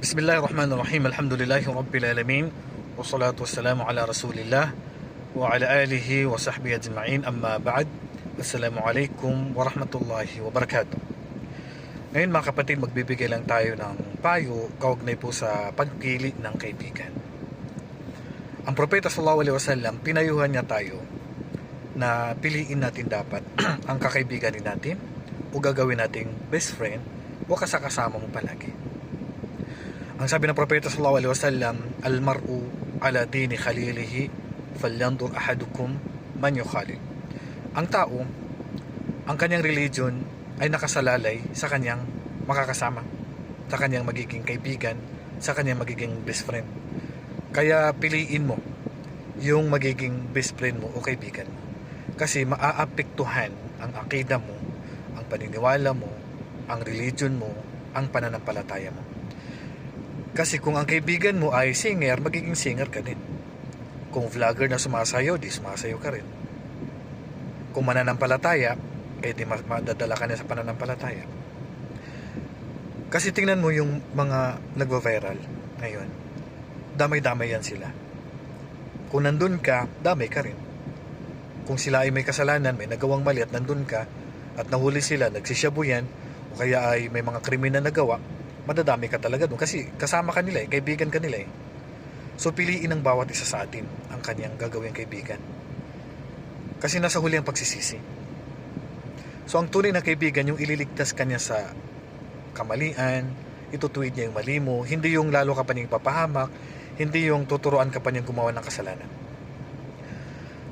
Bismillahirrahmanirrahim. Alhamdulillahi Rabbil Alamin. Wassalatu wassalamu ala Rasulillah wa ala alihi wa sahbihi ajma'in. Amma ba'd. Assalamualaikum warahmatullahi wabarakatuh. Ngayon mga kapatid, magbibigay lang tayo ng payo kaugnay po sa pagpili ng kaibigan. Ang Propeta sallallahu alaihi wasallam, pinayuhan niya tayo na piliin natin dapat ang kakaibigan natin o gagawin nating best friend o kasakasama mo palagi. Ang sabi ng Propeta sallallahu alaihi wasallam, "Al-mar'u ala dini khalilihi, falyandur ahadukum man yukhalil." Ang tao, ang kanyang religion ay nakasalalay sa kanyang makakasama, sa kanyang magiging kaibigan, sa kanyang magiging best friend. Kaya piliin mo yung magiging best friend mo o kaibigan mo. Kasi maaapektuhan ang akida mo, ang paniniwala mo, ang religion mo, ang pananampalataya mo. Kasi kung ang kaibigan mo ay singer, magiging singer ka din. Kung vlogger na sumasayaw, di sumasayaw ka rin. Kung mananampalataya, di madadala ka na sa pananampalataya. Kasi tingnan mo yung mga nagva-viral ngayon. Damay-damay yan sila. Kung nandun ka, damay ka rin. Kung sila ay may kasalanan, may nagawang mali at nandun ka, at nahuli sila, nagsisyabu yan, o kaya ay may mga krimen na nagawa, madadami ka talaga doon kasi kasama ka nila kaibigan ka nila So piliin ng bawat isa sa atin ang kanyang gagawing kaibigan. Kasi nasa huli ang pagsisisi. So ang tunay na kaibigan, yung ililigtas kanya sa kamalian, itutuwid niya yung mali mo, hindi yung lalo ka pa niyang papahamak, hindi yung tuturuan ka pa niyang gumawa ng kasalanan.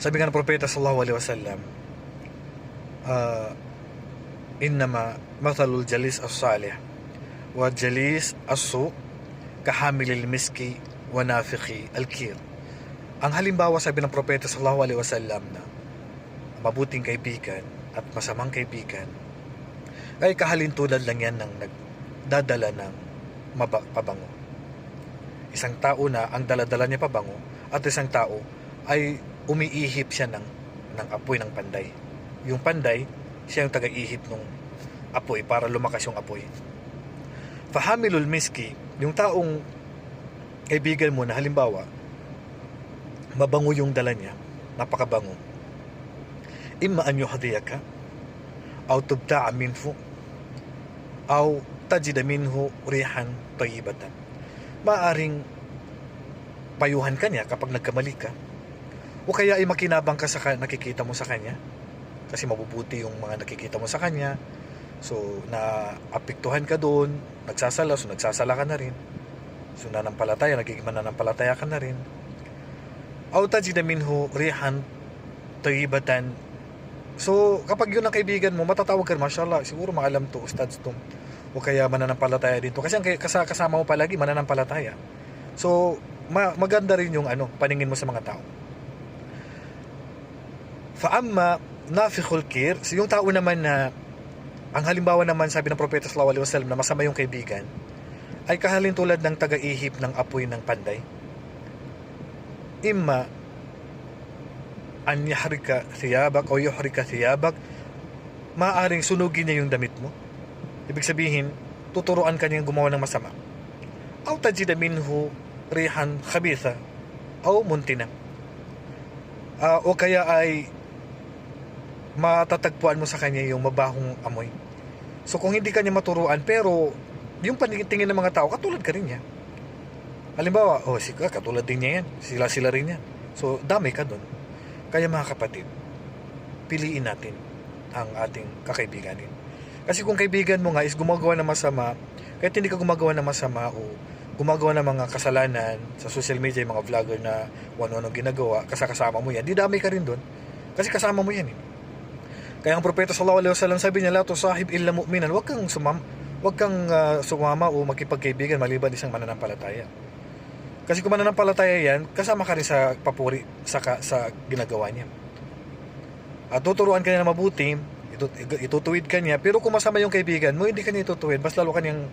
Sabi nga ng Propeta sallallahu alaihi wasallam, innama mathalul jalis as-salih wa jalis asu kahamilil miski wa nafiqi al-kir. Ang halimbawa, sabi ng Propeta sallallahu alaihi wasallam, na mabuting kaibigan at masamang kaibigan ay kahalintulad lang yan ng nagdadala ng pabango. Isang tao na ang daladala niya pabango at isang tao ay umiihip siya ng apoy ng panday. Yung panday, siya yung taga-ihip ng apoy para lumakas yung apoy. Fahamilul miski, yung taong kaibigan mo na halimbawa, mabango yung dala niya, napakabango. Imma an yuhdiyaka, aw tubta'a minhu, aw tajida minhu rihan tayyibatan. Maaring payuhan ka niya kapag nagkamali ka, o kaya ay makinabang ka sa nakikita mo sa kanya, kasi mabubuti yung mga nakikita mo sa kanya. So, naapektuhan ka doon, nagsasala, so nagsasala ka na rin. So, nanampalataya, nagiging mananampalataya ka na rin. Aw tajida minhu rihan tayyibatan. So, kapag yun ang kaibigan mo, matatawag ka, mashallah, siguro maalam to, ustads to. O kaya mananampalataya dito. Kasi ang kasama mo palagi, mananampalataya. So, maganda rin yung paningin mo sa mga tao. Fa'amma nafikhul kir, so yung tao naman na ang halimbawa naman, sabi ng Propeta sallallahu alaihi wasallam, na masama yung kaibigan ay kahalintulad ng taga-ihip ng apoy ng panday. Imma an yahrika thiyabak o yuhrika thiyabak, maaaring sunugin niya yung damit mo. Ibig sabihin, tuturuan ka niyang gumawa ng masama. Aw tajida minhu rihan khabitha aw muntina. O kaya ay matatagpuan mo sa kanya yung mabahong amoy. So kung hindi ka niya maturuan, pero yung panitingin ng mga tao, katulad ka rin niya. Halimbawa, katulad din niya yan, sila rin yan. So damay ka dun. Kaya mga kapatid, piliin natin ang ating kakaibiganin. Kasi kung kaibigan mo nga is gumagawa ng masama, kahit hindi ka gumagawa ng masama o gumagawa ng mga kasalanan sa social media, yung mga vlogger na ano-ano ginagawa, kasama mo yan, di damay ka rin dun. Kasi kasama mo yan Kaya ang Propeta sallallahu alaihi wasallam, sabi niya, la tusahib illa mu'minan, wag kang sumama o makipagkaibigan maliban isang mananampalataya. Kasi kung mananampalataya yan, kasama ka rin sa papuri sa ginagawa niya. At tuturuan ka niya na mabuti, itutuwid ka niya, pero kung masama yung kaibigan mo, hindi ka niya itutuwid, mas lalo kanyang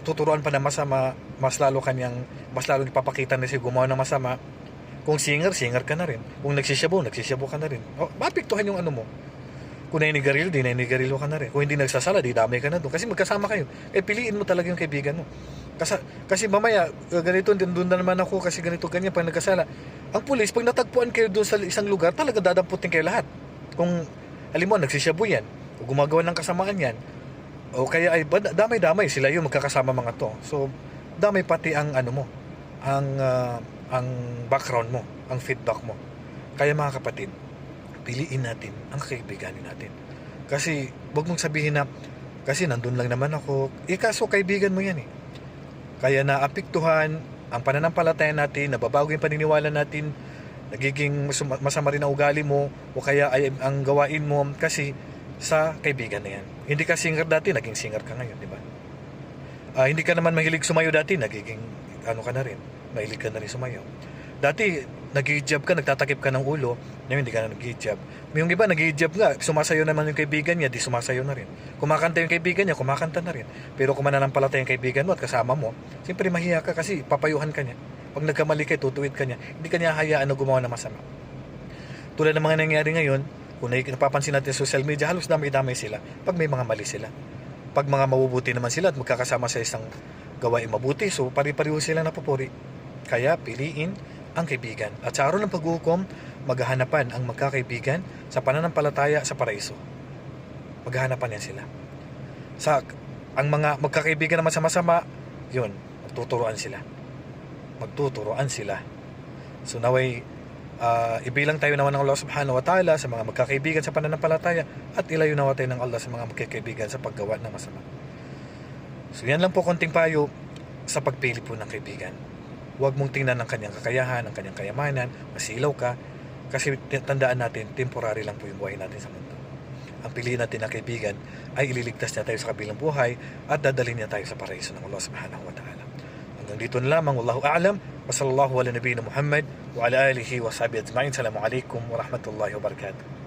tuturuan pa na masama, mas lalo ipapakita na siya gumawa ng masama. Kung singer ka na rin. Kung nagsisyabu ka na rin. Mapiktuhan yung mo. Kung nainigarilyo, di nainigarilyo ka na rin. Kung hindi nagsasala, di damay ka na doon. Kasi magkasama kayo. Piliin mo talaga yung kaibigan mo. Kasi mamaya, ganito, doon na naman ako kasi ganito, ganyan, pag nagkasala. Ang pulis, pag natagpuan kayo doon sa isang lugar, talaga dadamputin kayo lahat. Kung, alam mo, nagsisyabu yan, o gumagawa ng kasamaan yan, o kaya ay, damay-damay, sila yung magkakasama mga to. So, damay pati ang ano mo, ang background mo, ang feedback mo. Kaya mga kapatid, piliin natin ang kaibiganin natin. Kasi, wag mong sabihin na, kasi nandun lang naman ako, kaso kaibigan mo yan eh. Kaya naapektuhan ang pananampalataya natin, nababago yung paniniwala natin, nagiging masama rin ang ugali mo, o kaya ay ang gawain mo kasi sa kaibigan na yan. Hindi ka singer dati, naging singer ka ngayon, di ba? Hindi ka naman mahilig sumayo dati, nagiging ano ka na rin, mahilig ka na rin sumayo. Dati, nag-hijab ka, nagtatakip ka ng ulo, ngayon hindi ka na nag-hijab. Yung iba, nag-hijab nga, sumasayo naman yung kaibigan niya, di sumasayo na rin. Kumakanta yung kaibigan niya, kumakanta na rin. Pero kung mananampalataya yung kaibigan mo at kasama mo, siyempre mahiya ka kasi papayuhan ka niya. Pag nagkamali ka, tutuwid ka niya, hindi ka niya hayaan na gumawa ng masama. Tulad ng mga nangyari ngayon, kung napapansin natin sa social media, halos damay-damay sila pag may mga mali sila. Pag mga mabubuti naman sila at magkakasama sa isang gawain mabuti, so pari-pariho sila napupuri. Kaya piliin ang kaibigan. At sa araw ng paghukom, maghahanapan ang magkakaibigan sa pananampalataya sa paraiso. Maghahanapan yan sila. Ang mga magkakaibigan naman sa masama, yun, magtuturoan sila. So naway, ibilang tayo naman ng Allah subhanahu wa ta'ala sa mga magkakaibigan sa pananampalataya at ilayo nawa tayo ng Allah sa mga magkakaibigan sa paggawa ng masama. So yan lang po konting payo sa pagpili po ng kaibigan. Huwag mong tingnan ang kanyang kakayahan, ang kanyang kayamanan, masilaw ka, kasi tandaan natin, temporary lang po yung buhay natin sa mundo. Ang piliin natin ng kaibigan ay ililigtas niya tayo sa kabilang buhay at dadalhin niya tayo sa paraiso ng Allah subhanahu wa ta'ala. Hanggang dito na lamang, wallahu a'lam, wa sallallahu ala nabiyina Muhammad wa ala alihi wa sahbihi ajma'in. Assalamu alaikum wa rahmatullahi wa barakatuh.